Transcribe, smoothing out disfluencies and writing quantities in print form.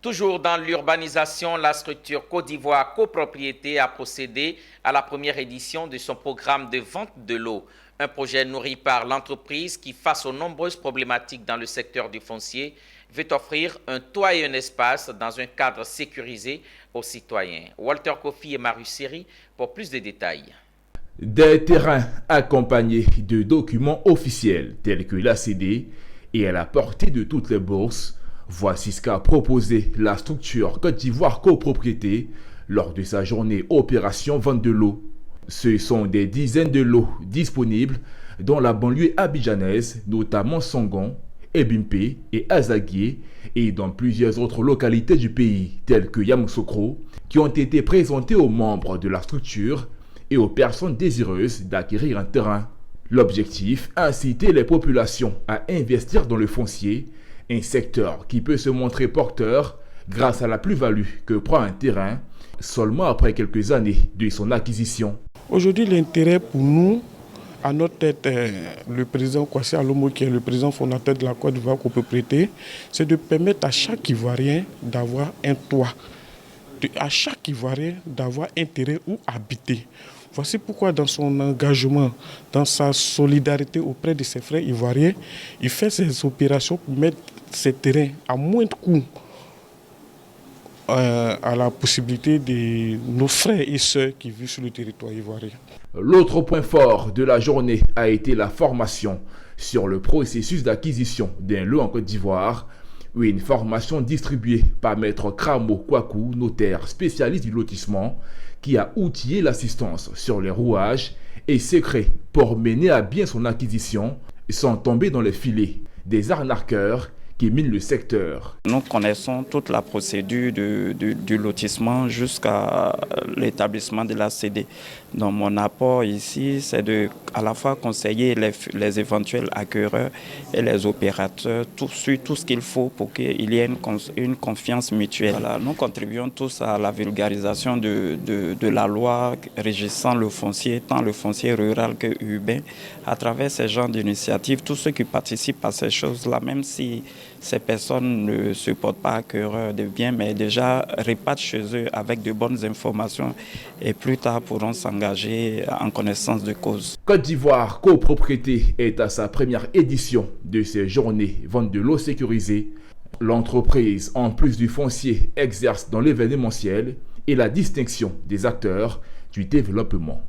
Toujours dans l'urbanisation, la structure Côte d'Ivoire Copropriété a procédé à la première édition de son programme de vente de l'eau. Un projet nourri par l'entreprise qui, face aux nombreuses problématiques dans le secteur du foncier, veut offrir un toit et un espace dans un cadre sécurisé aux citoyens. Walter Kofi et Marius Seri pour plus de détails. Des terrains accompagnés de documents officiels tels que l'ACD et à la portée de toutes les bourses. Voici ce qu'a proposé la structure Côte d'Ivoire Copropriété lors de sa journée opération vente de l'eau. Ce sont des dizaines de lots disponibles dans la banlieue abidjanaise, notamment Sangon, Ebimpe et Azaguié, et dans plusieurs autres localités du pays, telles que Yamoussoukro, qui ont été présentés aux membres de la structure et aux personnes désireuses d'acquérir un terrain. L'objectif, inciter les populations à investir dans le foncier, un secteur qui peut se montrer porteur grâce à la plus-value que prend un terrain seulement après quelques années de son acquisition. Aujourd'hui, l'intérêt pour nous, à notre tête, le président Kwasi Alomo, qui est le président fondateur de la Côte d'Ivoire Copropriété, c'est de permettre à chaque Ivoirien d'avoir un toit, à chaque Ivoirien d'avoir un terrain où habiter. Voici pourquoi dans son engagement, dans sa solidarité auprès de ses frères ivoiriens, il fait ses opérations pour mettre ces terrains à moindre coût à la possibilité de nos frères et sœurs qui vivent sur le territoire ivoirien. L'autre point fort de la journée a été la formation sur le processus d'acquisition d'un lot en Côte d'Ivoire, une formation distribuée par Maître Kramo Kwaku, notaire spécialiste du lotissement, qui a outillé l'assistance sur les rouages et secrets pour mener à bien son acquisition sans tomber dans les filets des arnaqueurs qui minent le secteur. Nous connaissons toute la procédure du lotissement jusqu'à l'établissement de la CD. Donc mon apport ici, c'est de à la fois conseiller les éventuels acquéreurs et les opérateurs sur tout ce qu'il faut pour qu'il y ait une confiance mutuelle. Voilà, nous contribuons tous à la vulgarisation de la loi régissant le foncier, tant le foncier rural que urbain, à travers ces genres d'initiatives. Tous ceux qui participent à ces choses-là, même si ces personnes ne se portent pas acquéreurs de biens, mais déjà repartent chez eux avec de bonnes informations et plus tard pourront s'engager en connaissance de cause. Côte d'Ivoire Copropriété est à sa première édition de ces journées vente de l'eau sécurisée. L'entreprise, en plus du foncier, exerce dans l'événementiel et la distinction des acteurs du développement.